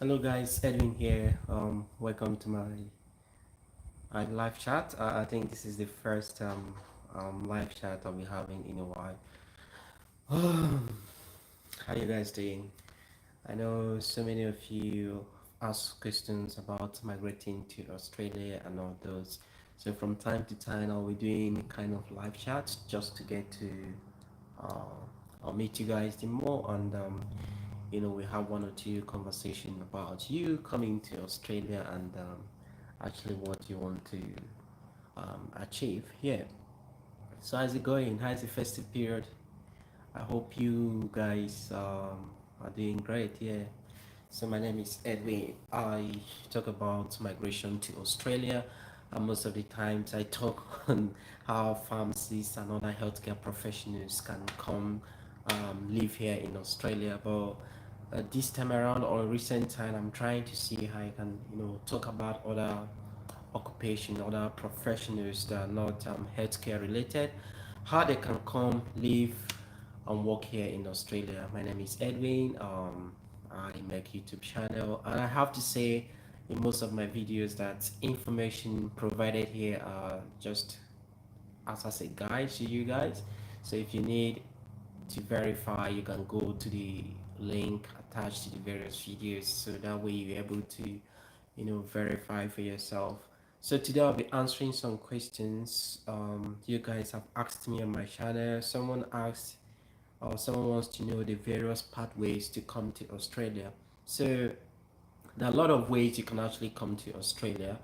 Hello guys, Edwin here. Welcome to my live chat. I think this is the first live chat I'll be having in a while. How you guys doing? I know so many of you ask questions about migrating to Australia and all those. So from time to time, I'll be doing kind of live chats just to get to I'll meet you guys the more and we have one or two conversation about you coming to Australia and actually what you want to achieve here. So how's it going? How's the festive period? I hope you guys are doing great. Yeah. So my name is Edwin. I talk about migration to Australia, and most of the times I talk on how pharmacists and other healthcare professionals can come live here in Australia. But this time around or recent time, I'm trying to see how I can talk about other occupation, other professionals that are not healthcare related, how they can come live and work here in Australia. My name is Edwin. I make YouTube channel, and I have to say in most of my videos that information provided here are just as a guide to you guys. So if you need to verify, you can go to the link attached to the various videos, so that way you're able to verify for yourself. So today I'll be answering some questions you guys have asked me on my channel. Someone asked, or someone wants to know the various pathways to come to Australia. So there are a lot of ways you can actually come to Australia.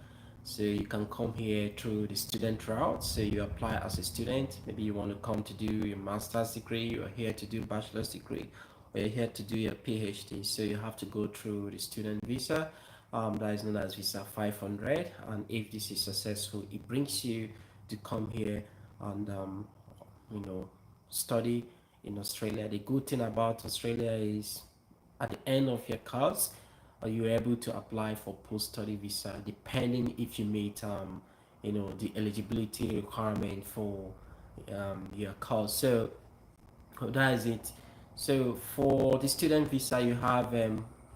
So you can come here through the student route. So you apply as a student. Maybe you want to come to do your master's degree, you're here to do bachelor's degree, or you're here to do your PhD. So you have to go through the student visa. That is known as Visa 500. And if this is successful, it brings you to come here and you know study in Australia. The good thing about Australia is at the end of your course, you're able to apply for post-study visa depending if you meet the eligibility requirement for your course. So that is it. So for the student visa, you have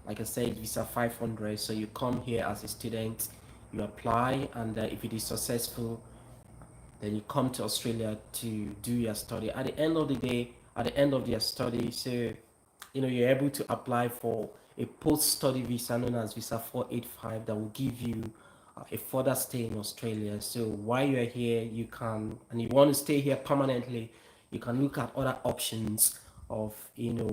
like I said, visa 500. So you come here as a student, you apply, and if it is successful, then you come to Australia to do your study. At the end of the day, at the end of your study, so you're able to apply for a post-study visa known as Visa 485 that will give you a further stay in Australia. So while you're here, you can, and you want to stay here permanently, you can look at other options of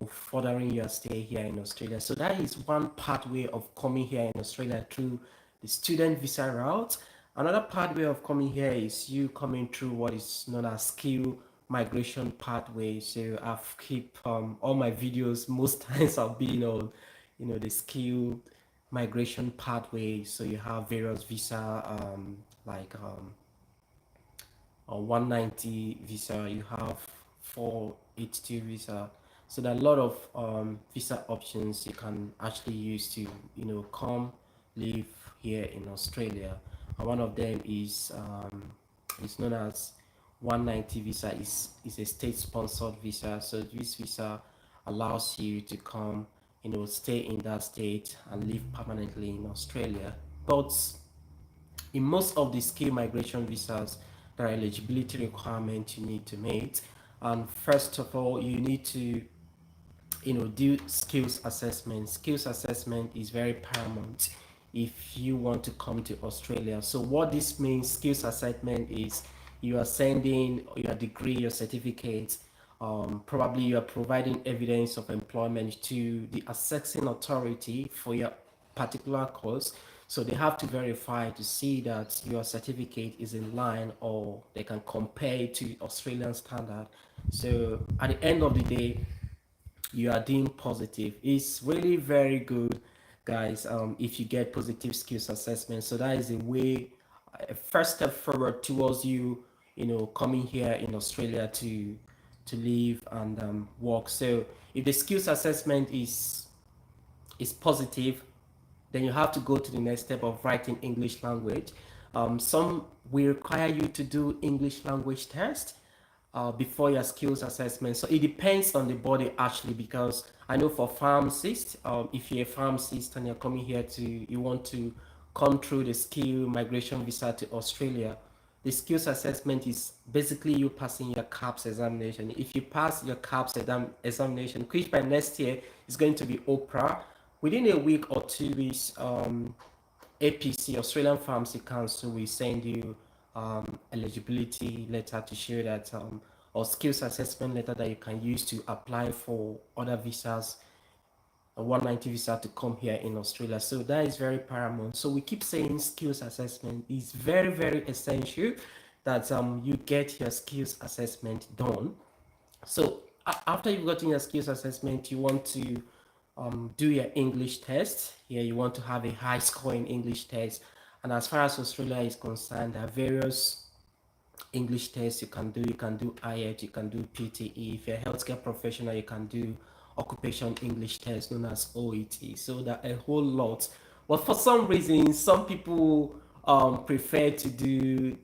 furthering your stay here in Australia. So that is one pathway of coming here in Australia through the student visa route. Another pathway of coming here is you coming through what is known as skill migration pathway. So I've keep all my videos most times I've been on the skill migration pathway. So you have various visa like 190 visa, you have 482 visa. So there are a lot of visa options you can actually use to come live here in Australia. And one of them is known as 190 visa. Is a state sponsored visa. So this visa allows you to come stay in that state and live permanently in Australia. But in most of the skill migration visas, there are eligibility requirements you need to meet. And first of all, you need to do skills assessment. Skills assessment is very paramount if you want to come to Australia. So what this means, skills assessment, is you are sending your degree, your certificate, probably you are providing evidence of employment to the assessing authority for your particular course. So they have to verify to see that your certificate is in line, or they can compare it to Australian standard. So at the end of the day, you are doing positive. It's really very good, guys, if you get positive skills assessment. So that is a way, a first step forward towards you coming here in Australia to live and work. So if the skills assessment is positive, then you have to go to the next step of writing English language. Some will require you to do English language test, before your skills assessment. So it depends on the body actually, because I know for pharmacists, if you're a pharmacist and you're coming here you want to come through the skill migration visa to Australia, the skills assessment is basically you passing your CAPS examination. If you pass your CAPS examination, which by next year is going to be OPRA, within a week or 2 weeks, APC, Australian Pharmacy Council, will send you eligibility letter to show that, or skills assessment letter that you can use to apply for other visas, a 190 visa to come here in Australia. So that is very paramount. So we keep saying skills assessment is very, very essential that you get your skills assessment done. So after you've gotten your skills assessment, you want to do your English test. Here you want to have a high score in English test. And as far as Australia is concerned, there are various English tests you can do. You can do IELTS, you can do PTE. If you're a healthcare professional, you can do occupation English test known as OET. So there are a whole lot. But for some reason, some people prefer to do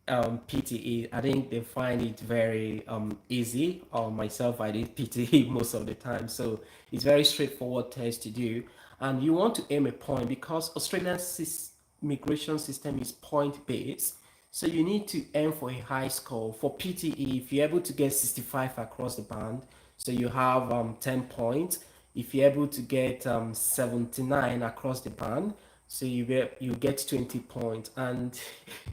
PTE. I think they find it very easy. Myself, I did PTE most of the time, so it's very straightforward test to do. And you want to aim a point because Australian migration system is point based, so you need to aim for a high score. For PTE, if you're able to get 65 across the band, so you have 10 points. If you're able to get 79 across the band, so you get 20 points. And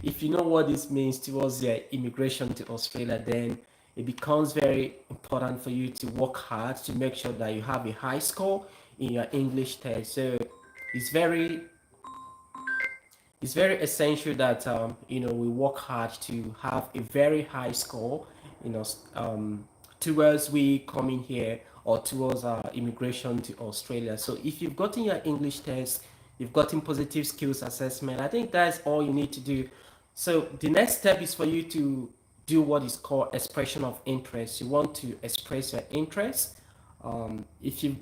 if you know what this means towards your immigration to Australia, then it becomes very important for you to work hard to make sure that you have a high score in your English test. So it's very it's very essential that we work hard to have a very high score, you know, towards we coming here or towards our immigration to Australia. So if you've gotten your English test, you've gotten positive skills assessment, I think that's all you need to do. So the next step is for you to do what is called expression of interest. You want to express your interest. If you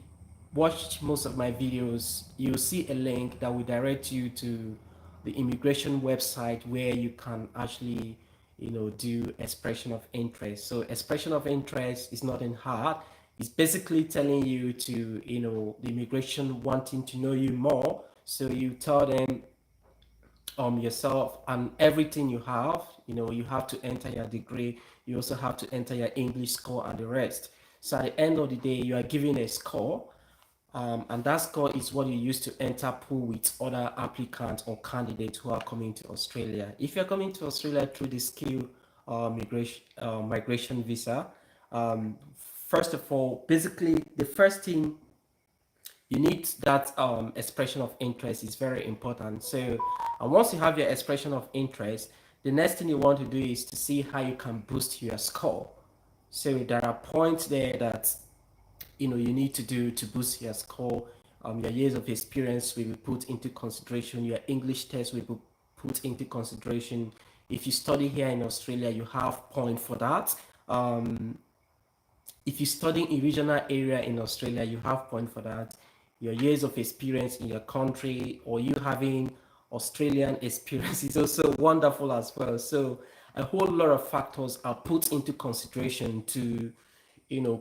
watched most of my videos, you'll see a link that will direct you to the immigration website where you can actually do expression of interest. So expression of interest is nothing hard. It's basically telling you to the immigration wanting to know you more, so you tell them yourself and everything you have. You have to enter your degree, you also have to enter your English score and the rest. So at the end of the day, you are given a score, and that score is what you use to enter pool with other applicants or candidates who are coming to Australia. If you're coming to Australia through the skill migration visa, first of all, basically the first thing you need, that expression of interest is very important. So and once you have your expression of interest, the next thing you want to do is to see how you can boost your score. So there are points there that you need to do to boost your score. Your years of experience will be put into consideration. Your English test will be put into consideration. If you study here in Australia, you have point for that. If you study in a regional area in Australia, you have point for that. Your years of experience in your country, or you having Australian experience, is also wonderful as well. So a whole lot of factors are put into consideration to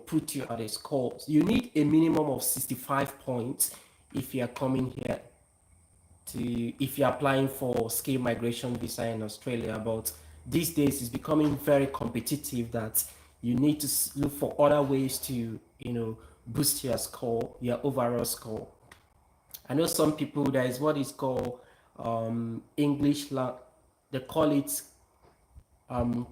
put you at a score. You need a minimum of 65 points if you are coming here if you're applying for skill migration visa in Australia. But these days it's becoming very competitive that you need to look for other ways to boost your score, your overall score. I know some people, there is what is called they call it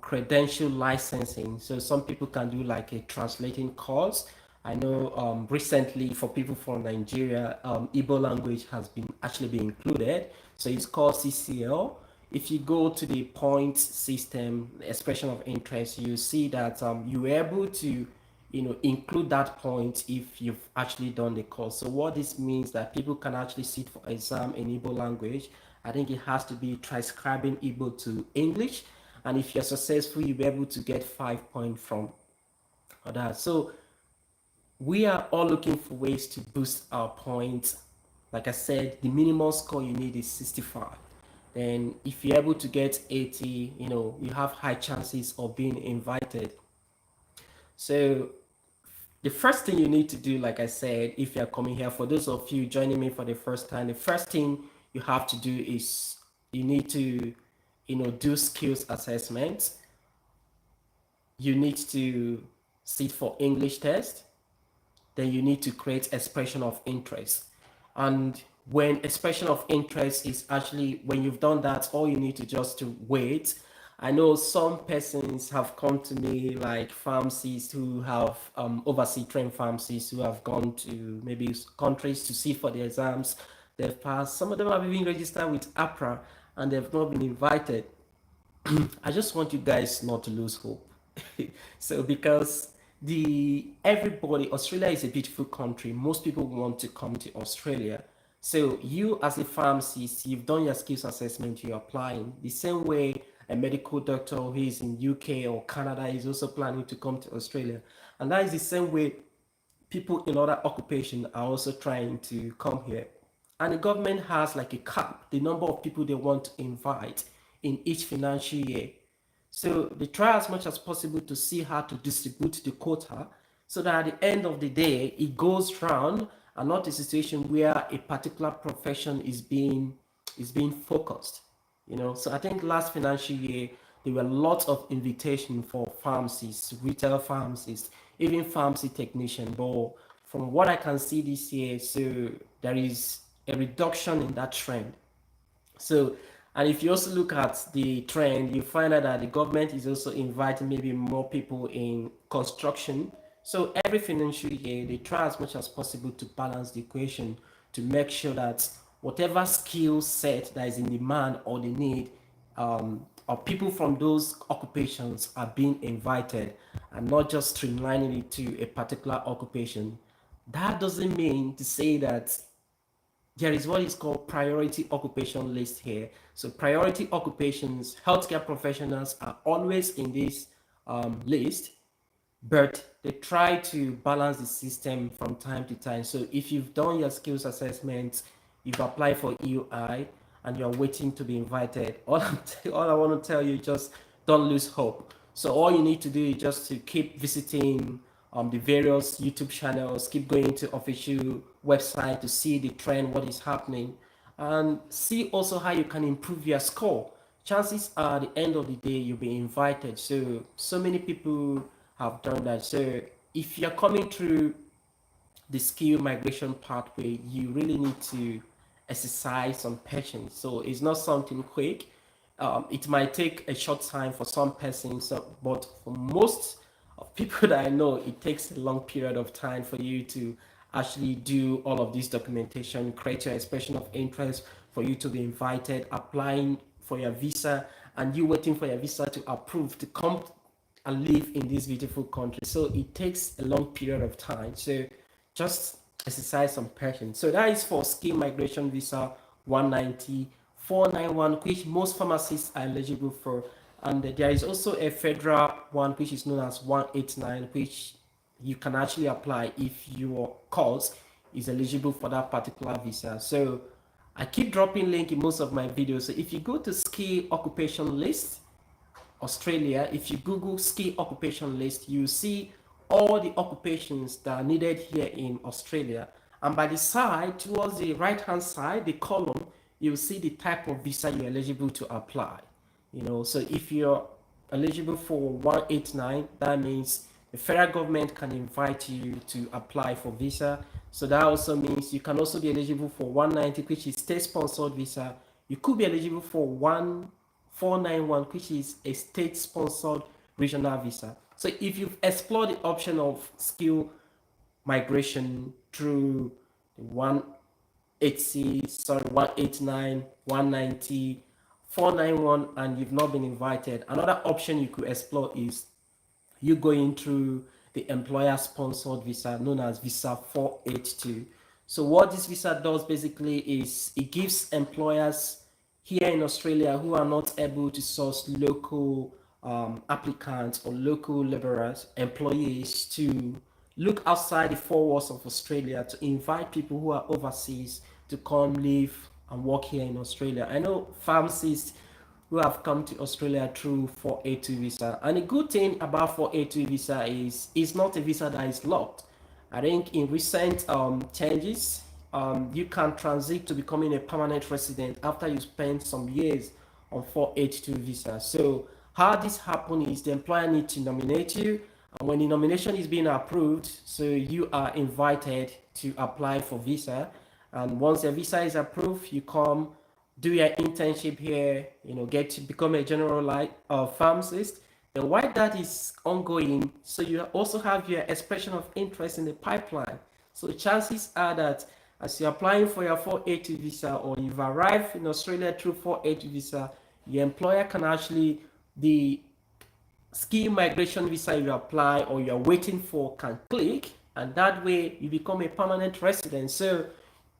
credential licensing. So some people can do like a translating course. I know recently for people from Nigeria, Igbo language has been included. So it's called CCL. If you go to the points system, expression of interest, you see that you're able to include that point if you've actually done the course. So what this means that people can actually sit for exam in Igbo language. I think it has to be transcribing Igbo to English, and if you're successful, you'll be able to get 5 points from that. So we are all looking for ways to boost our points. Like I said, the minimum score you need is 65. then if you're able to get 80, you have high chances of being invited. So the first thing you need to do, like I said, if you're coming here, for those of you joining me for the first time, the first thing you have to do is you need to, do skills assessment. You need to sit for English test. Then you need to create expression of interest. And when expression of interest is actually, when you've done that, all you need to just to wait. I know some persons have come to me, like pharmacists who have overseas trained pharmacists who have gone to maybe countries to sit for the exams. They've passed. Some of them have even registered with APRA and they've not been invited. I just want you guys not to lose hope. So because the everybody, Australia is a beautiful country. Most people want to come to Australia. So you as a pharmacist, you've done your skills assessment, you're applying. The same way a medical doctor who is in UK or Canada is also planning to come to Australia. And that is the same way people in other occupations are also trying to come here. And the government has like a cap, the number of people they want to invite in each financial year. So they try as much as possible to see how to distribute the quota so that at the end of the day, it goes round and not a situation where a particular profession is being focused. So I think last financial year there were lots of invitation for pharmacists, retail pharmacists, even pharmacy technician. But from what I can see this year, so there is a reduction in that trend. So, and if you also look at the trend, you find out that the government is also inviting maybe more people in construction. So every financial year, they try as much as possible to balance the equation to make sure that whatever skill set that is in demand or the need, of people from those occupations are being invited and not just streamlining it to a particular occupation. That doesn't mean to say that there is what is called priority occupation list here. So priority occupations, healthcare professionals are always in this list, but they try to balance the system from time to time. So if you've done your skills assessment, you've applied for EUI, and you're waiting to be invited, all I want to tell you, just don't lose hope. So all you need to do is just to keep visiting the various YouTube channels, keep going to official website to see the trend, what is happening, and see also how you can improve your score. Chances are at the end of the day you'll be invited. So many people have done that. So if you're coming through the skill migration pathway, you really need to exercise some patience. So it's not something quick. It might take a short time for some persons, but for most of people that I know, it takes a long period of time for you to actually do all of this documentation, create your expression of interest, for you to be invited, applying for your visa, and you waiting for your visa to approve to come and live in this beautiful country. So it takes a long period of time. So just exercise some patience. So that is for skill migration visa 190, 491, which most pharmacists are eligible for. And there is also a federal one, which is known as 189, which you can actually apply if your course is eligible for that particular visa. So I keep dropping link in most of my videos. So if you go to skill occupation list, Australia, if you Google skill occupation list, you see all the occupations that are needed here in Australia. And by the side, towards the right hand side, the column, you'll see the type of visa you're eligible to apply. So if you're eligible for 189, that means the federal government can invite you to apply for visa. So that also means you can also be eligible for 190, which is state sponsored visa. You could be eligible for 491, which is a state sponsored regional visa. So if you've explored the option of skill migration through 189, 190, 491, and you've not been invited, another option you could explore is you going through the employer sponsored visa known as visa 482. So what this visa does basically is it gives employers here in Australia who are not able to source local applicants or local laborers, employees, to look outside the four walls of Australia to invite people who are overseas to come live and work here in Australia. I know pharmacists who have come to Australia through 482 visa. And a good thing about 482 visa is it's not a visa that is locked. I think in recent changes, you can transit to becoming a permanent resident after you spend some years on 482 visa. So how this happens is the employer needs to nominate you, and when the nomination is being approved, so you are invited to apply for visa. And once the visa is approved, you come do your internship here, get to become a general pharmacist. Then while that is ongoing, so you also have your expression of interest in the pipeline. So chances are that as you're applying for your 482 visa or you've arrived in Australia through 482 visa, your employer can actually, the skill migration visa you apply or you're waiting for can click, and that way you become a permanent resident. So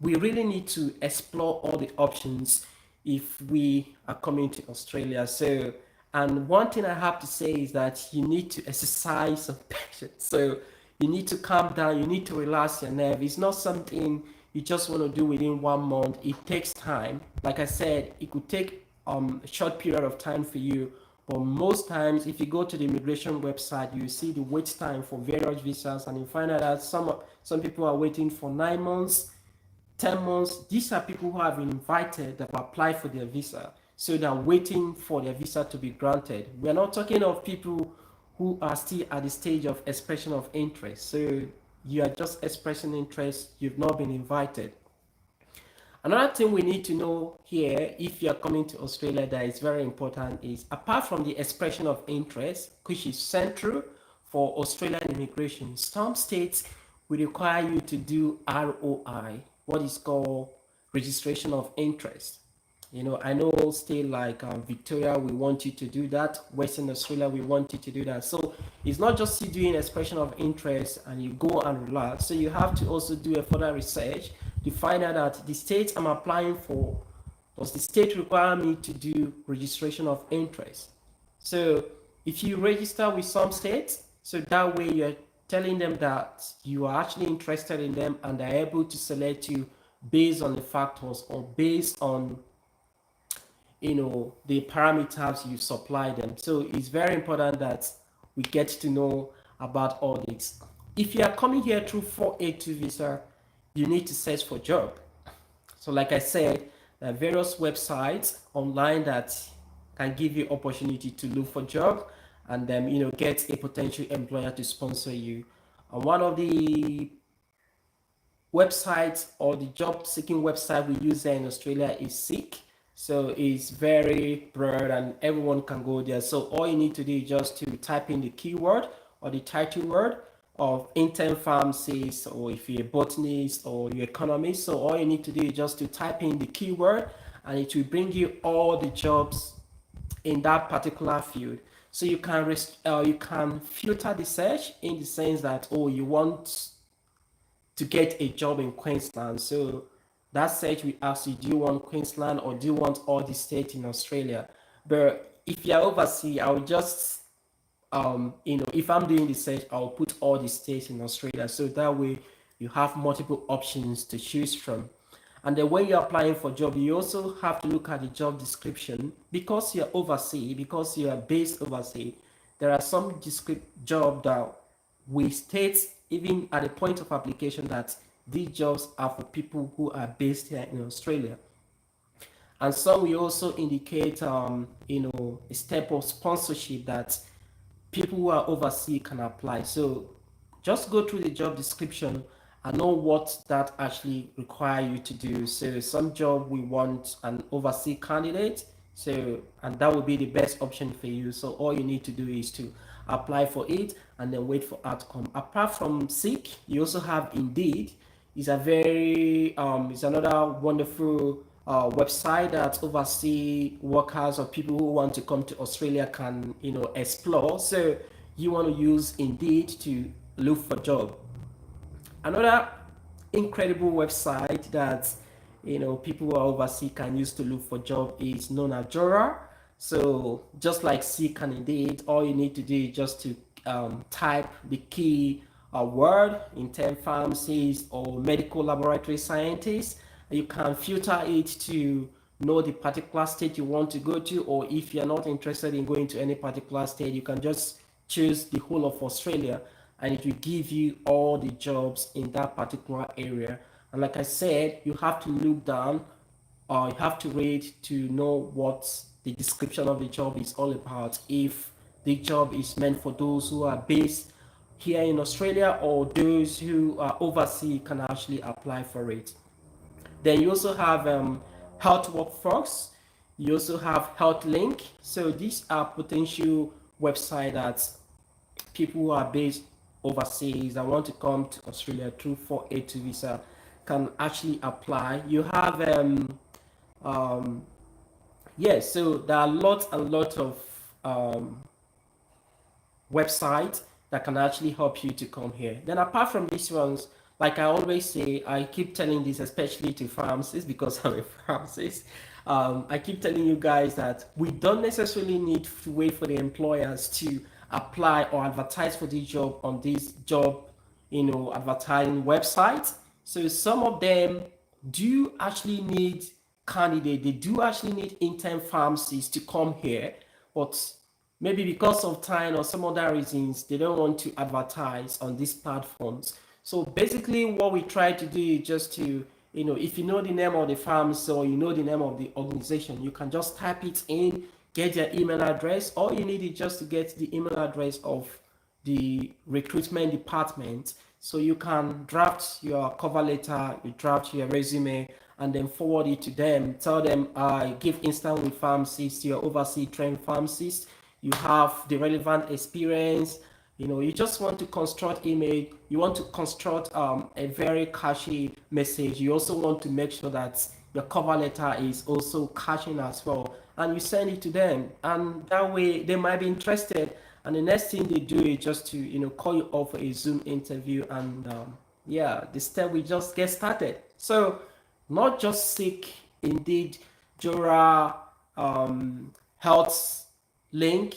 we really need to explore all the options if we are coming to Australia. So, and one thing I have to say is that you need to exercise some patience. So you need to calm down, you need to relax your nerve. It's not something you just want to do within 1 month. It takes time. Like I said, it could take a short period of time for you, but most times if you go to the immigration website, you see the wait time for various visas, and you find out that some people are waiting for 9 months, 10 months. These are people who have been invited, that have applied for their visa, so they're waiting for their visa to be granted. We're not talking of people who are still at the stage of expression of interest. So you are just expressing interest, you've not been invited. Another thing we need to know here, if you're coming to Australia, that is very important, is apart from the expression of interest, which is central for Australian immigration, some states will require you to do ROI, what is called registration of interest. I know state like Victoria, we want you to do that. Western Australia, we want you to do that. So it's not just you doing expression of interest and you go and relax. So you have to also do a further research to find out that the state I'm applying for, does the state require me to do registration of interest? So if you register with some states, so that way you're telling them that you are actually interested in them, and they're able to select you based on the factors or based on the parameters you supply them. So it's very important that we get to know about all this. If you are coming here through 482 visa, you need to search for job. So like I said, there are various websites online that can give you opportunity to look for job, and then get a potential employer to sponsor you. And one of the websites or the job seeking website we use there in Australia is Seek. So it's very broad and everyone can go there. So all you need to do is just to type in the keyword or the title word of intern pharmacist, or if you're a botanist or you're economist. So all you need to do is just to type in the keyword, and it will bring you all the jobs in that particular field. So you can filter the search in the sense that, you want to get a job in Queensland. So that search will ask you, do you want Queensland or do you want all the states in Australia? But if you're overseas, I will just, if I'm doing the search, I'll put all the states in Australia. So that way you have multiple options to choose from. And then when you're applying for job, you also have to look at the job description. Because you're overseas, because you are based overseas, there are some job that we state even at the point of application that these jobs are for people who are based here in Australia. And some we also indicate, a step of sponsorship that people who are overseas can apply. So just go through the job description and know what that actually require you to do. So some job we want an overseas candidate, so and that would be the best option for you. So all you need to do is to apply for it and then wait for outcome. Apart from Seek, you also have Indeed. It's it's another wonderful website that overseas workers or people who want to come to Australia can explore. So you want to use Indeed to look for job. Another incredible website that people who are overseas can use to look for job is known as Jora. So just like Seek and Indeed, all you need to do is just to type the key word, intern pharmacist or medical laboratory scientist, You can filter it to know the particular state you want to go to, or if you're not interested in going to any particular state, you can just choose the whole of Australia and it will give you all the jobs in that particular area. And like I said, you have to look down or you have to read to know what the description of the job is all about. If the job is meant for those who are based here in Australia or those who are overseas can actually apply for it. Then you also have Health Workforce. You also have Health Link. So these are potential websites that people who are based overseas that want to come to Australia through 482 visa can actually apply. You have um, yes, so there are lots and lots of um, websites that can actually help you to come here. Then apart from these ones, like I always say, I keep telling this especially to pharmacists because I'm a pharmacist. I keep telling you guys that we don't necessarily need to wait for the employers to apply or advertise for the job on this job, advertising websites. So some of them do actually need candidate. They do actually need intern pharmacists to come here, but maybe because of time or some other reasons, they don't want to advertise on these platforms. So basically, what we try to do is just to, if you know the name of the pharmacy or you know the name of the organization, you can just type it in, get their email address. All you need is just to get the email address of the recruitment department. So you can draft your cover letter, you draft your resume, and then forward it to them. Tell them, I give instant with pharmacist, your overseas trained pharmacist. You have the relevant experience. You just want to construct image. You want to construct a very catchy message. You also want to make sure that your cover letter is also catching as well. And you send it to them. And that way they might be interested. And the next thing they do is just to, call you up for a Zoom interview. And yeah, the step we just get started. So not just seek Indeed, Jora, Health Link.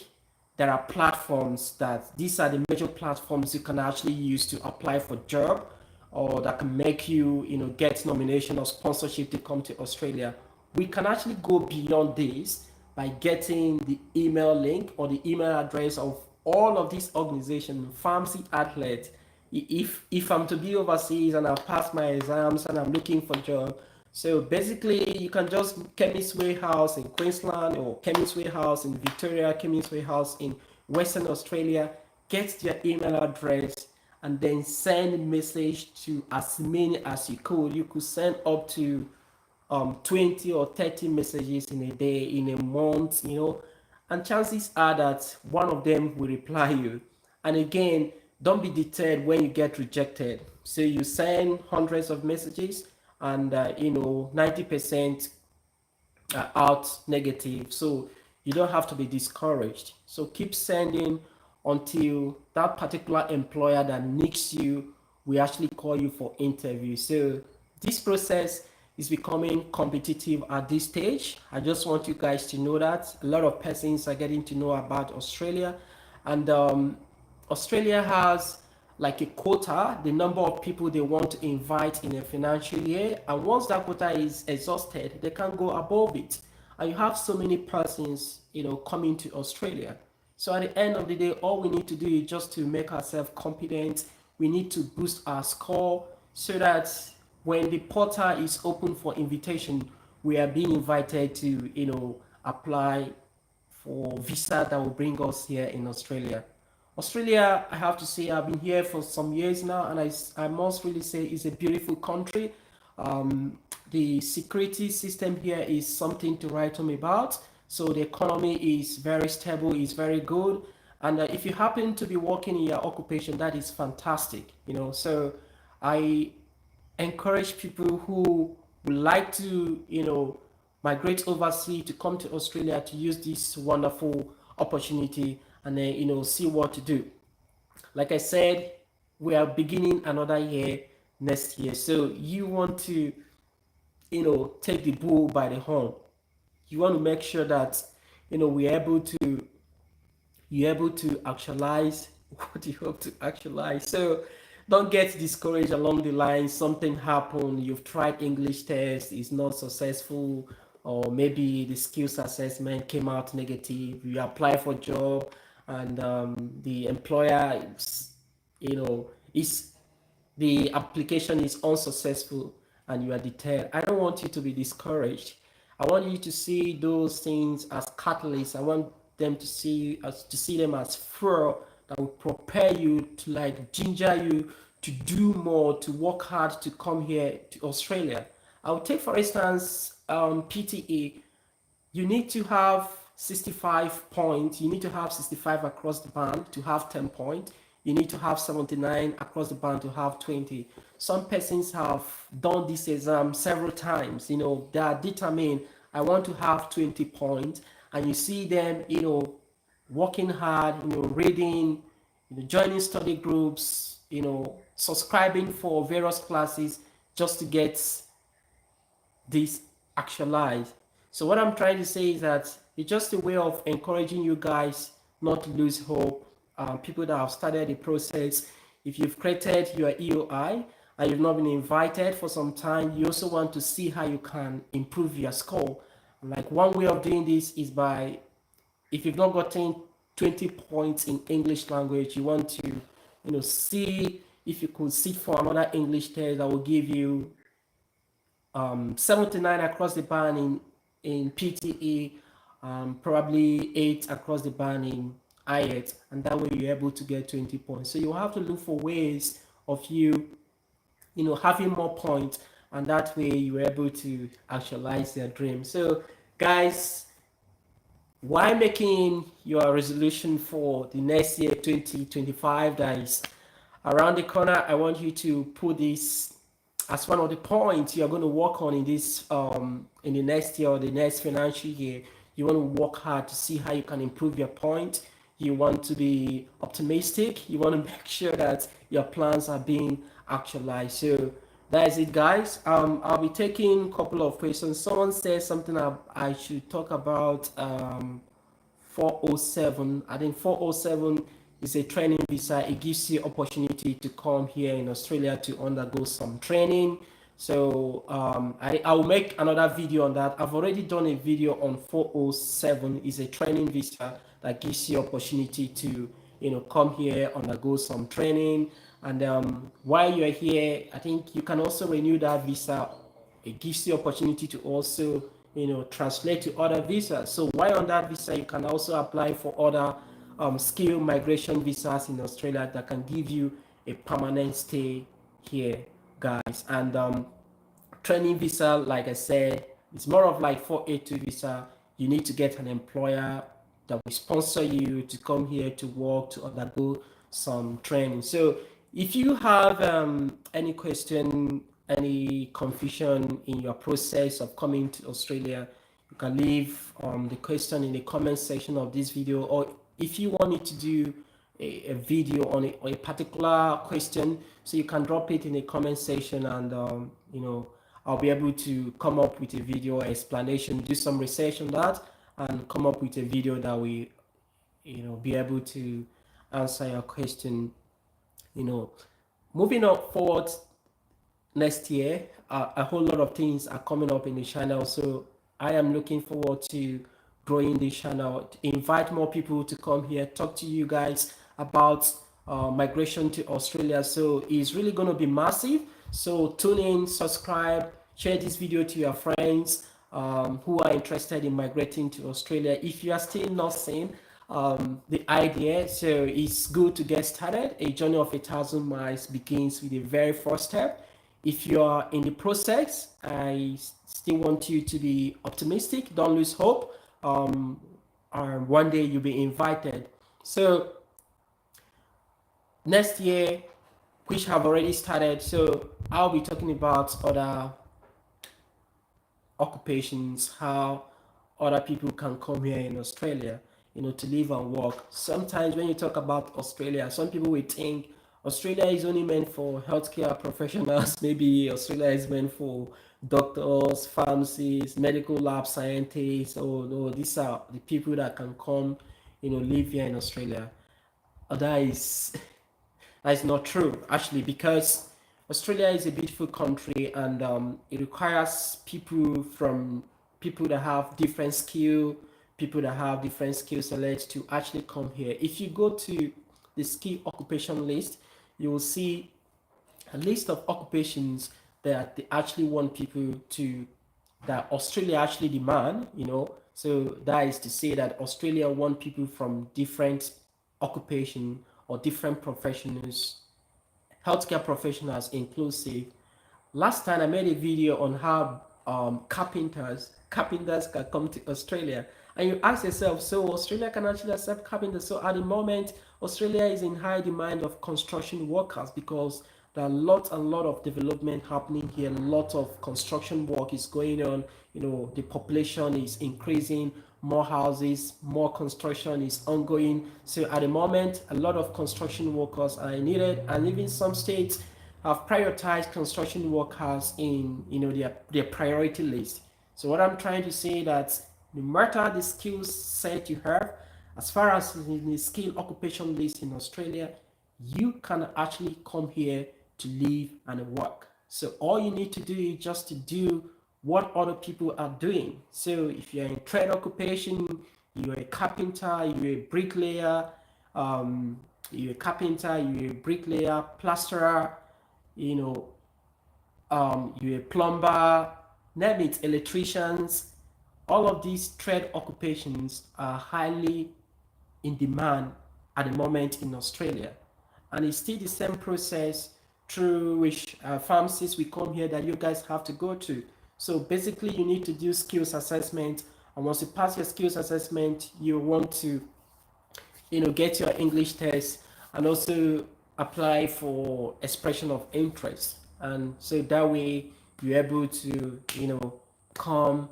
There are platforms that these are the major platforms you can actually use to apply for job or that can make you, get nomination or sponsorship to come to Australia. We can actually go beyond this by getting the email link or the email address of all of these organizations, pharmacy outlets. If I'm to be overseas and I've passed my exams and I'm looking for job, so basically you can just Chemist Warehouse in Queensland or Chemist Warehouse in Victoria, Chemist Warehouse in Western Australia, get their email address and then send message to as many as you could. You could send up to 20 or 30 messages in a day, in a month, and chances are that one of them will reply you. And again, don't be deterred when you get rejected. So you send hundreds of messages and 90% are out negative. So you don't have to be discouraged. So keep sending until that particular employer that needs you will actually call you for interview. So this process is becoming competitive at this stage. I just want you guys to know that a lot of persons are getting to know about Australia, and Australia has like a quota, the number of people they want to invite in a financial year, and once that quota is exhausted, they can't go above it. And you have so many persons, coming to Australia. So at the end of the day, all we need to do is just to make ourselves competent. We need to boost our score so that when the portal is open for invitation, we are being invited to, apply for visa that will bring us here in Australia. Australia, I have to say, I've been here for some years now, and I must really say it's a beautiful country. The security system here is something to write home about. So the economy is very stable, is very good. And if you happen to be working in your occupation, that is fantastic. So I encourage people who would like to, migrate overseas to come to Australia to use this wonderful opportunity and then, see what to do. Like I said, we are beginning another year next year. So you want to, take the bull by the horn. You want to make sure that, you're able to actualize what you hope to actualize. So don't get discouraged along the line. Something happened, you've tried English test, it's not successful, or maybe the skills assessment came out negative. You apply for job, and the employer, is the application is unsuccessful, and you are deterred. I don't want you to be discouraged. I want you to see those things as catalysts. I want them to see them as fuel that will prepare you, to like ginger you to do more, to work hard, to come here to Australia. I would take for instance PTE. You need to have 65 points. You need to have 65 across the band to have 10 points. You need to have 79 across the band to have 20. Some persons have done this exam several times. They are determined, I want to have 20 points. And you see them, working hard, reading, joining study groups, subscribing for various classes just to get this actualized. So what I'm trying to say is that it's just a way of encouraging you guys not to lose hope. People that have started the process, if you've created your EOI and you've not been invited for some time, you also want to see how you can improve your score. Like one way of doing this is by, if you've not gotten 20 points in English language, you want to, see if you could sit for another English test that will give you 79 across the band in PTE, probably 8 across the band in IELTS, and that way you're able to get 20 points. So you have to look for ways of you having more points, and that way you're able to actualize your dream. So guys, while making your resolution for the next year 2025 that is around the corner, I want you to put this as one of the points you're going to work on in this in the next year or the next financial year. You want to work hard to see how you can improve your point. You want to be optimistic. You want to make sure that your plans are being actualized. So that is it, guys. I'll be taking a couple of questions. Someone said something I should talk about 407. I think 407 is a training visa. It gives you opportunity to come here in Australia to undergo some training. So I will make another video on that. I've already done a video on 407. Is a training visa that gives you opportunity to come here, undergo some training. And while you're here, I think you can also renew that visa. It gives you opportunity to also translate to other visas. So while on that visa, you can also apply for other skill migration visas in Australia that can give you a permanent stay here, guys. And training visa, like I said, it's more of like 482 visa. You need to get an employer that will sponsor you to come here to work, to undergo some training. So if you have any question, any confusion in your process of coming to Australia, you can leave the question in the comment section of this video, or if you want me to do a video on a particular question, so you can drop it in the comment section, and I'll be able to come up with a video explanation, do some research on that, and come up with a video that will be able to answer your question. Moving up forward next year, a whole lot of things are coming up in the channel, so I am looking forward to growing this channel, invite more people to come here, talk to you guys about migration to Australia. So it's really going to be massive. So tune in, subscribe, share this video to your friends who are interested in migrating to Australia. If you are still not seeing the idea, so it's good to get started. A journey of 1,000 miles begins with the very first step. If you are in the process, I still want you to be optimistic. Don't lose hope. One day you'll be invited. So next year, which have already started, so I'll be talking about other occupations, how other people can come here in Australia, to live and work. Sometimes when you talk about Australia, some people will think Australia is only meant for healthcare professionals. Maybe Australia is meant for doctors, pharmacists, medical lab scientists. Oh no, these are the people that can come, live here in Australia. That is That's not true, actually, because Australia is a beautiful country, and it requires people that have different people that have different skill select to actually come here. If you go to the skill occupation list, you will see a list of occupations that they actually want people to, that Australia actually demand, So that is to say that Australia want people from different occupation or different professionals, healthcare professionals inclusive. Last time I made a video on how carpenters can come to Australia, and you ask yourself, so Australia can actually accept carpenters? So at the moment, Australia is in high demand of construction workers because there are a lot of development happening here. A lot of construction work is going on. The population is increasing. More houses, more construction is ongoing. So at the moment, a lot of construction workers are needed, and even some states have prioritized construction workers in their priority list. So what I'm trying to say that no matter the skill set you have, as far as in the skill occupation list in Australia, you can actually come here to live and work. So all you need to do is just to do what other people are doing. So if you're in trade occupation, you're a carpenter, you're a bricklayer, you're a carpenter, you're a bricklayer, plasterer, you know, you're a plumber, name it, electricians, all of these trade occupations are highly in demand at the moment in Australia. And it's still the same process through which pharmacists will come here that you guys have to go to. So basically, you need to do skills assessment. And once you pass your skills assessment, you want to get your English test and also apply for expression of interest. And so that way you're able to, come,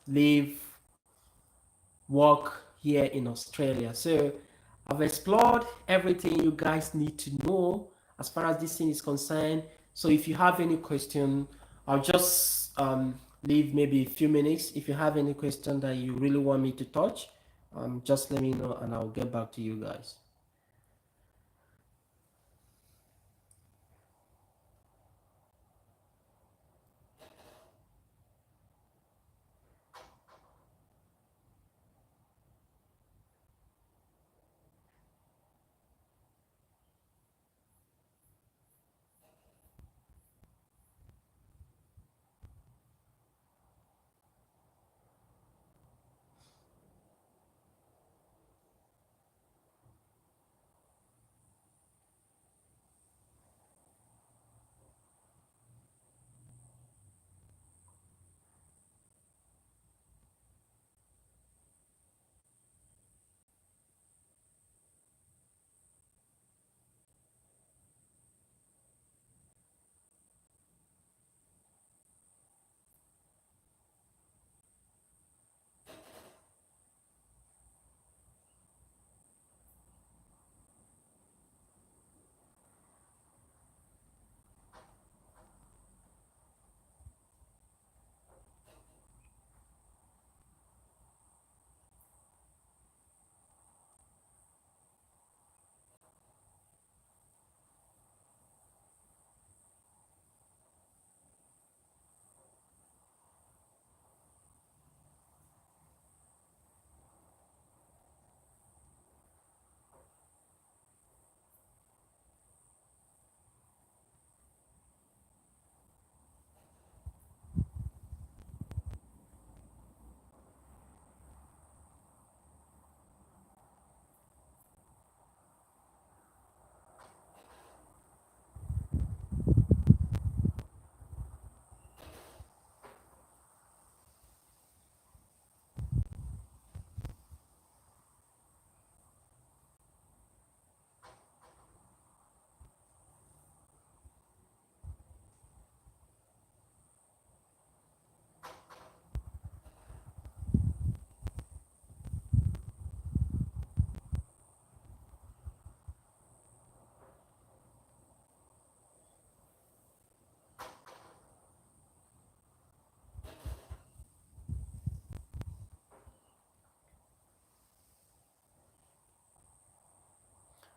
live, work here in Australia. So I've explored everything you guys need to know as far as this thing is concerned. So if you have any question, I'll just leave maybe a few minutes. If you have any question that you really want me to touch, just let me know and I'll get back to you guys.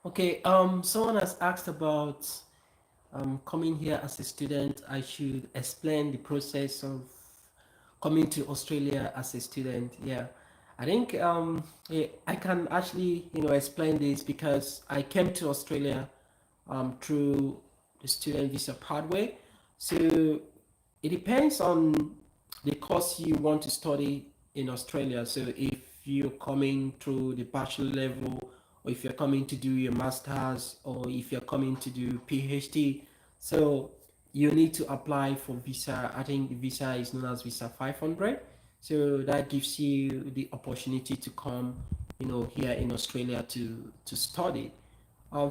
Okay, someone has asked about coming here as a student. I should explain the process of coming to Australia as a student. Yeah, I think I can actually explain this because I came to Australia through the student visa pathway. So it depends on the course you want to study in Australia. So if you're coming through the bachelor level, or if you're coming to do your masters, or if you're coming to do PhD, so you need to apply for visa. I think the visa is known as visa 500. So that gives you the opportunity to come, here in Australia to study.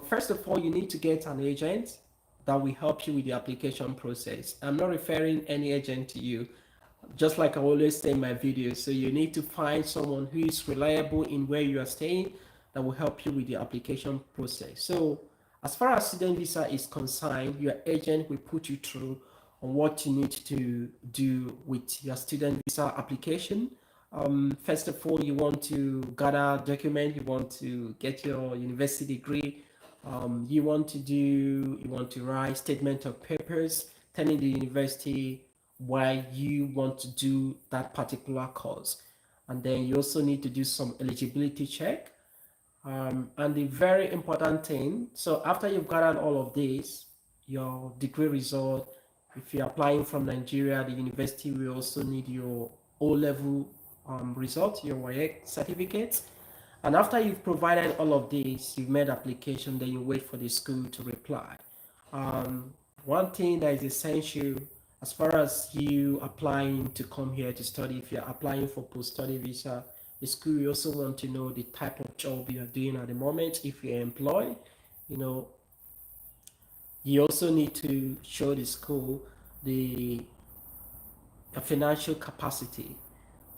First of all, you need to get an agent that will help you with the application process. I'm not referring any agent to you, just like I always say in my videos. So you need to find someone who is reliable in where you are staying that will help you with the application process. So as far as student visa is concerned, your agent will put you through on what you need to do with your student visa application. First of all, you want to gather document, you want to get your university degree, you want to write statement of papers telling the university why you want to do that particular course. And then you also need to do some eligibility check. And the very important thing, so after you've gathered all of this, your degree result, if you're applying from Nigeria, the university will also need your O level result, your WAEC certificate. And after you've provided all of this, you've made application, then you wait for the school to reply. One thing that is essential as far as you applying to come here to study, if you're applying for post-study visa, the school will also want to know the type of job you are doing at the moment. If you're employed, you know, you also need to show the school the financial capacity.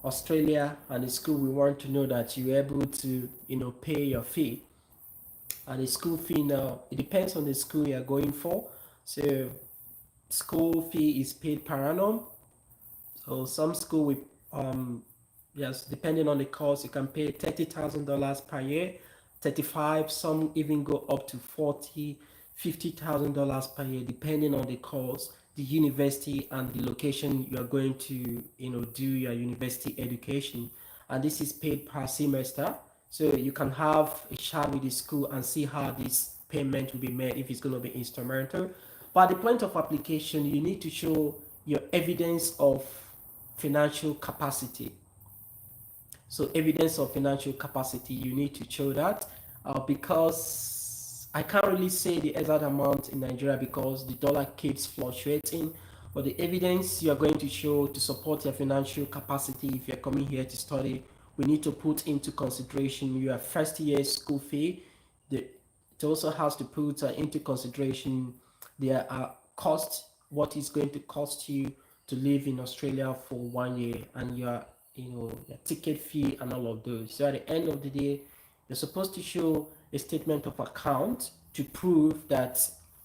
Australia and the school will want to know that you're able to, pay your fee. And the school fee now, it depends on the school you're going for. So school fee is paid per annum. So some school with yes, depending on the course, you can pay $30,000 per year, 35, some even go up to 40, $50,000 per year, depending on the course, the university, and the location you are going to, do your university education. And this is paid per semester. So you can have a chat with the school and see how this payment will be made if it's going to be instrumental. But at the point of application, you need to show your evidence of financial capacity. So evidence of financial capacity, you need to show that because I can't really say the exact amount in Nigeria because the dollar keeps fluctuating. But the evidence you are going to show to support your financial capacity if you're coming here to study, we need to put into consideration your first year school fee. It also has to put into consideration their cost, what is going to cost you to live in Australia for 1 year, and your ticket fee and all of those. So at the end of the day, you're supposed to show a statement of account to prove that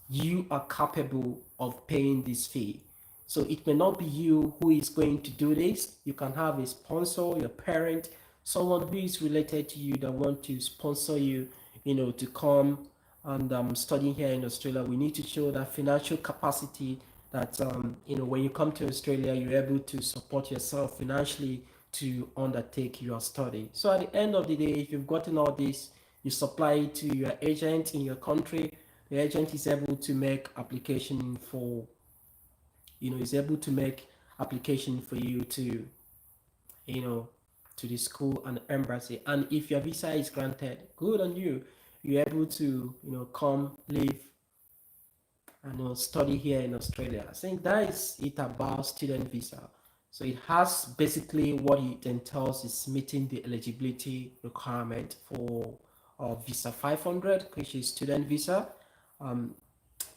you are capable of paying this fee. So it may not be you who is going to do this. You can have a sponsor, your parent, someone who is related to you that want to sponsor you, to come and studying here in Australia. We need to show that financial capacity that when you come to Australia, you're able to support yourself financially to undertake your study. So at the end of the day, if you've gotten all this, you supply it to your agent in your country. The agent is able to make application for, is able to make application for you to, you know, to the school and embassy. And if your visa is granted, good on you. You're able to, come live and study here in Australia. I think that is it about student visa. So it has basically what it entails is meeting the eligibility requirement for visa 500, which is student visa. Um,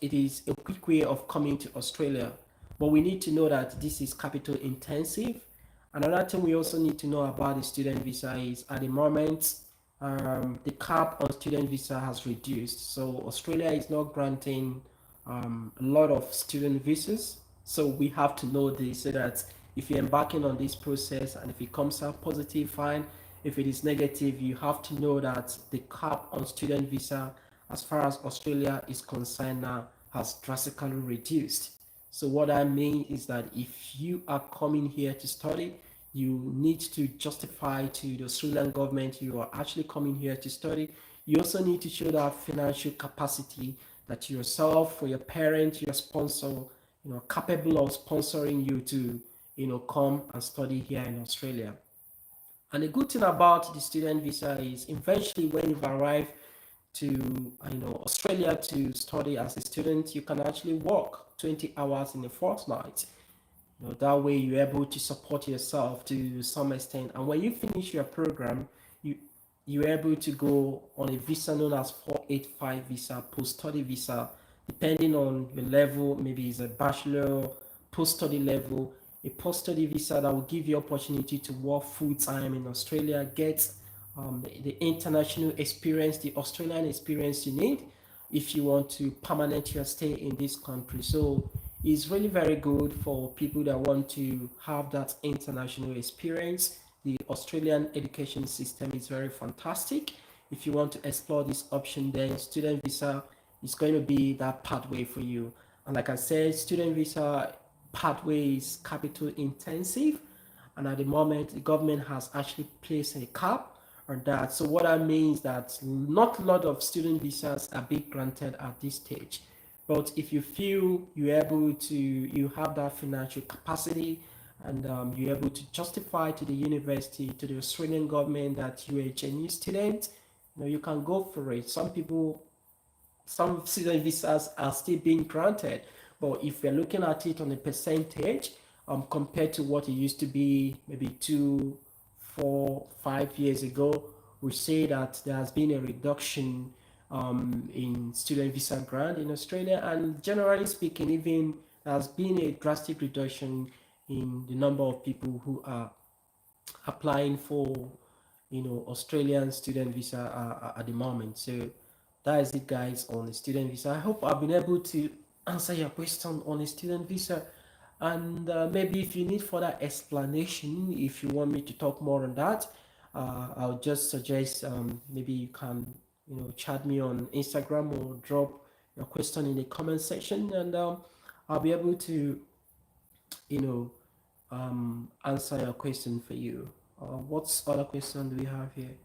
it is a quick way of coming to Australia, but we need to know that this is capital intensive. Another thing we also need to know about the student visa is at the moment the cap on student visa has reduced. So Australia is not granting a lot of student visas. So we have to know this so that if you're embarking on this process and if it comes out positive, fine. If it is negative, you have to know that the cap on student visa as far as Australia is concerned now, has drastically reduced. So what I mean is that if you are coming here to study, you need to justify to the Australian government you are actually coming here to study. You also need to show that financial capacity that yourself or your parents, your sponsor, capable of sponsoring you to, come and study here in Australia. And the good thing about the student visa is eventually when you've arrived to Australia to study as a student, you can actually work 20 hours in a fortnight. That way you're able to support yourself to some extent. And when you finish your program, you you're able to go on a visa known as 485 visa, post-study visa, depending on your level. Maybe it's a bachelor, post-study level, a post-study visa that will give you opportunity to work full-time in Australia, get the international experience, the Australian experience you need if you want to permanent your stay in this country. So it's really very good for people that want to have that international experience. The Australian education system is very fantastic. If you want to explore this option, then student visa is going to be that pathway for you. And like I said, student visa pathway is capital intensive, and at the moment the government has actually placed a cap on that. So what I mean is that not a lot of student visas are being granted at this stage. But if you feel you have that financial capacity, and you're able to justify to the university, to the Australian government that you're a genuine student, you can go for it. Some student visas are still being granted, but if we're looking at it on a percentage, compared to what it used to be maybe 2, 4, 5 years ago, we say that there has been a reduction in student visa grant in Australia, and generally speaking, even there has been a drastic reduction in the number of people who are applying for Australian student visa at the moment. So that is it, guys, on the student visa. I hope I've been able to answer your question on the student visa. And maybe if you need further explanation, if you want me to talk more on that, I'll just suggest maybe you can chat me on Instagram or drop your question in the comment section, and I'll be able to you know answer your question for you. What other question do we have here?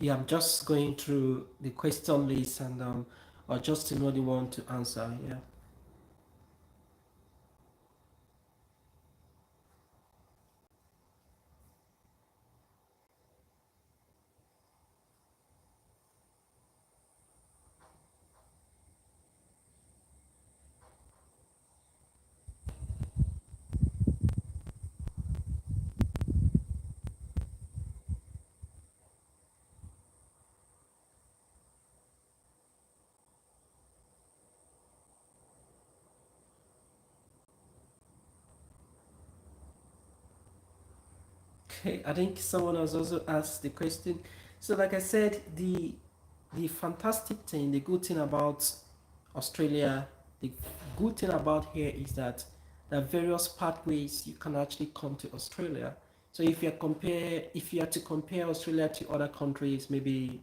Yeah, I'm just going through the question list, and or just to know the one to answer. Yeah. Okay, I think someone has also asked the question. So, like I said, the fantastic thing, the good thing about Australia, the good thing about here is that there are various pathways you can actually come to Australia. So if you are to compare Australia to other countries, maybe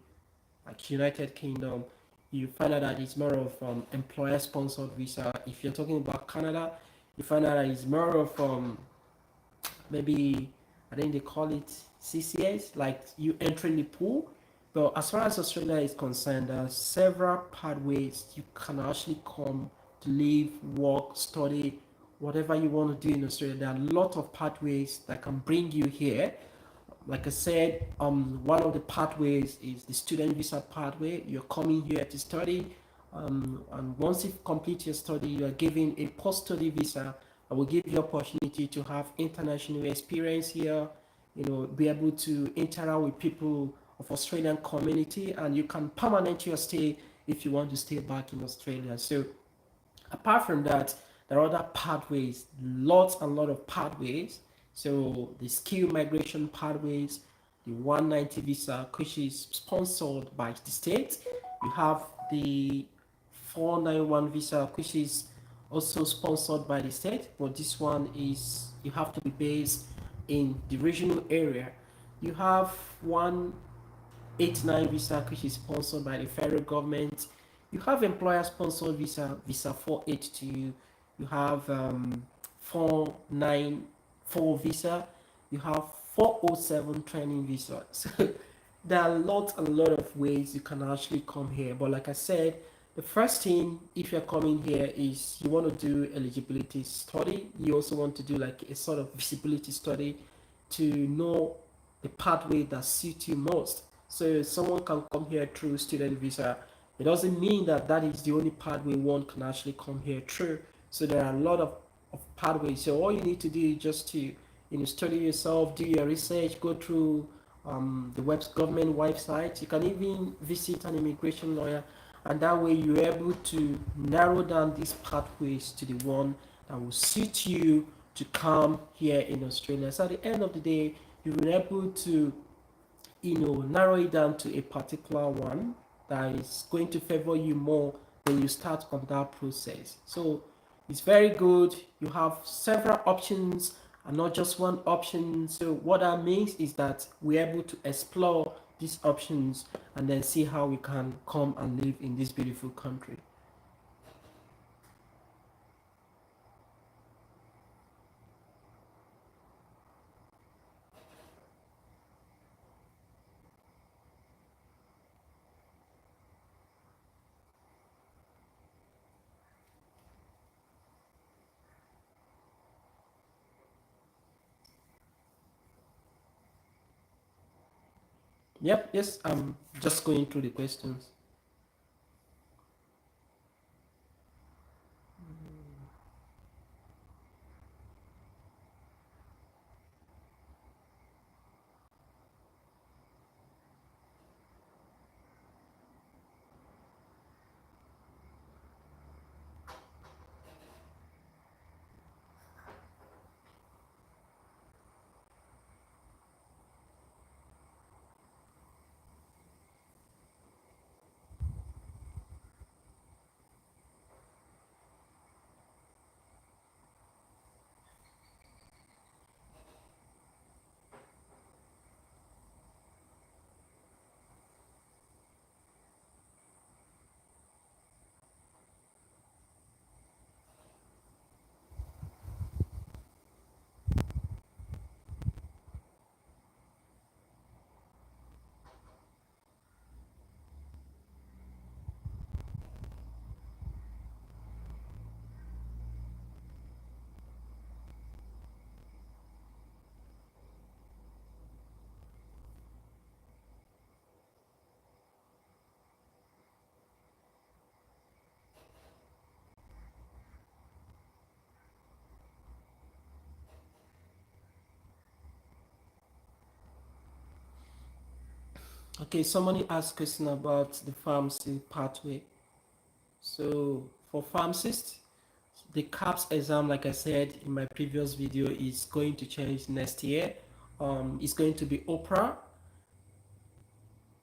like United Kingdom, you find out that it's more of employer sponsored visa. If you're talking about Canada, You find out that it's more of maybe I think they call it CCS, like you entering the pool. But as far as Australia is concerned, there are several pathways you can actually come to live, work, study, whatever you want to do in Australia. There are a lot of pathways that can bring you here. Like I said, one of the pathways is the student visa pathway. You're coming here to study, and once you complete your study, you are given a post-study visa that will give you opportunity to have international experience here. You know, be able to interact with people of Australian community, and you can permanent your stay if you want to stay back in Australia. So apart from that, there are other pathways, lots and lot of pathways. So the skill migration pathways, the 190 visa, which is sponsored by the state. You have the 491 visa, which is also sponsored by the state, but this one is you have to be based in the regional area. You have 189 visa, which is sponsored by the federal government. You have employer sponsored visa, visa 482. You have 494 visa. You have 407 training visa. So there are a lot of ways you can actually come here. But like I said, the first thing if you're coming here is you want to do eligibility study. You also want to do like a sort of visibility study to know the pathway that suits you most. So someone can come here through student visa. It doesn't mean that that is the only pathway one can actually come here through. So there are a lot of pathways. So all you need to do is just to study yourself, do your research, go through the government website. You can even visit an immigration lawyer, and that way you're able to narrow down these pathways to the one that will suit you to come here in Australia. So at the end of the day, you'll be able to narrow it down to a particular one that is going to favor you more when you start on that process. So it's very good. You have several options and not just one option. So what that means is that we're able to explore these options and then see how we can come and live in this beautiful country. Yep, yes, I'm just going through the questions. Okay, somebody asked question about the pharmacy pathway. So for pharmacists, the CAPS exam, like I said in my previous video, is going to change next year. It's going to be OPRA.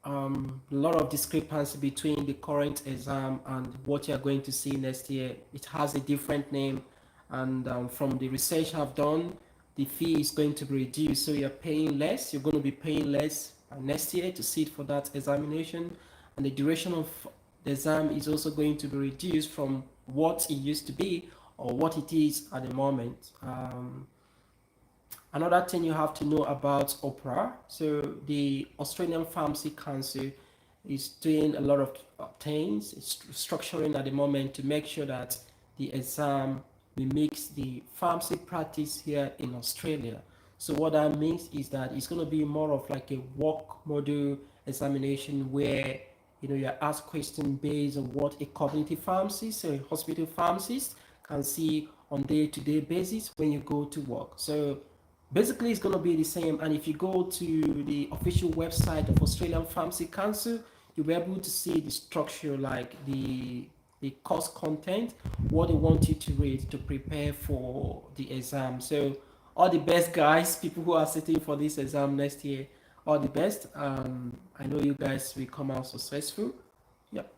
A lot of discrepancy between the current exam and what you're going to see next year. It has a different name, and from the research I've done, the fee is going to be reduced. So you're paying less. You're going to be paying less next year to sit for that examination, and the duration of the exam is also going to be reduced from what it used to be or what it is at the moment. Another thing you have to know about OPRA, so the Australian Pharmacy Council is doing a lot of things, it's structuring at the moment to make sure that the exam mimics the pharmacy practice here in Australia. So what that means is that it's going to be more of like a work module examination where you're asked questions based on what a community pharmacist, so a hospital pharmacist, can see on day-to-day basis when you go to work. So basically it's going to be the same, and if you go to the official website of Australian Pharmacy Council, you'll be able to see the structure, like the course content, what they want you to read to prepare for the exam. So all the best, guys, people who are sitting for this exam next year, all the best. I know you guys will come out successful. Yep.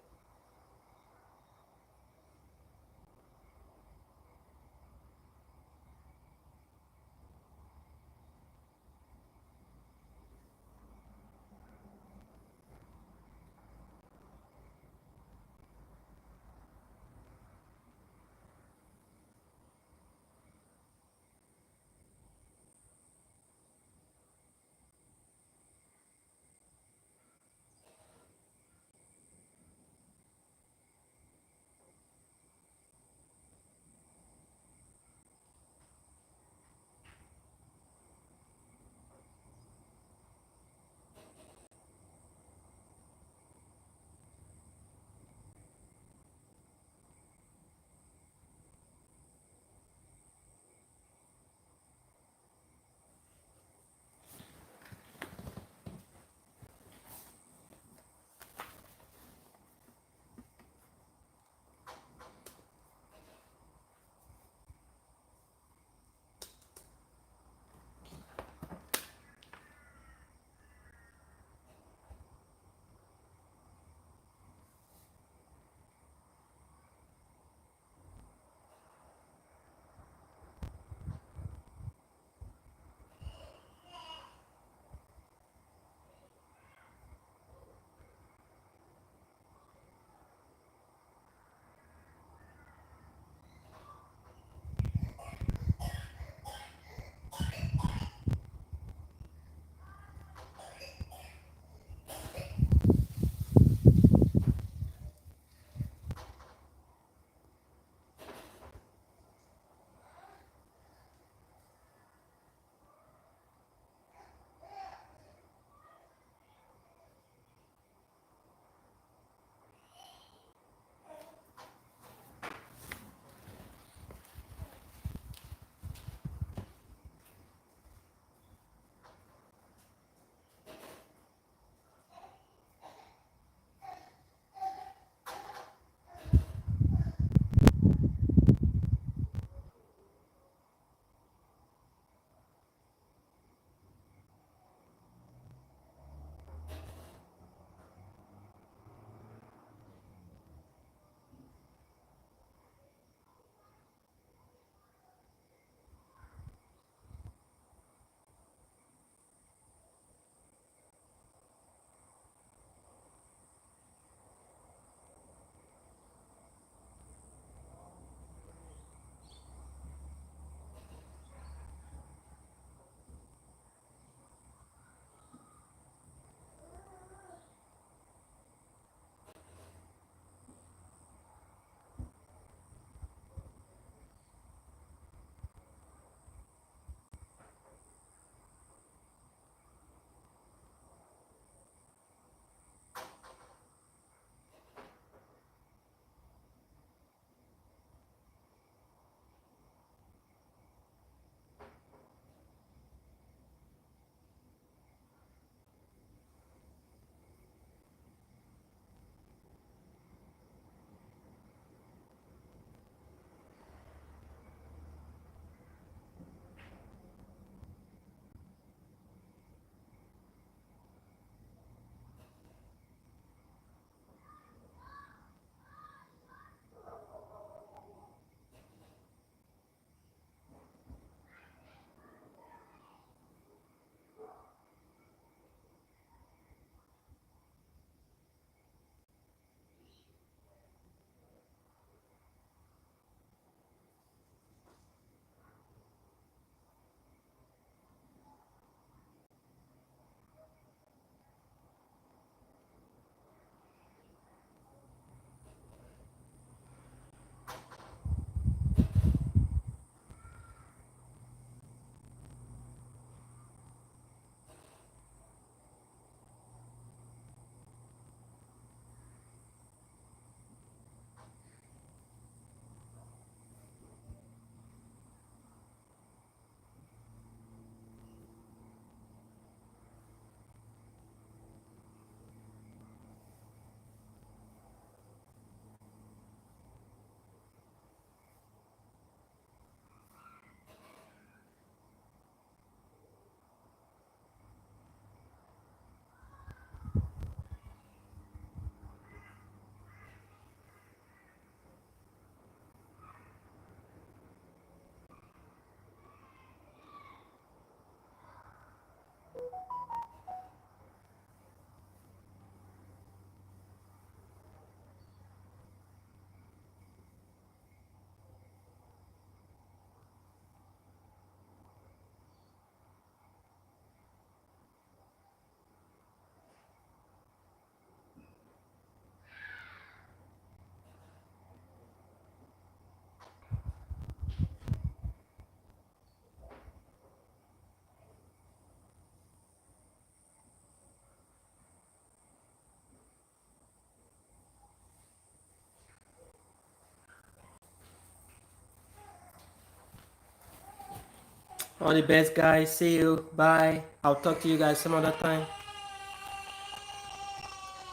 All the best, guys. See you. Bye. I'll talk to you guys some other time.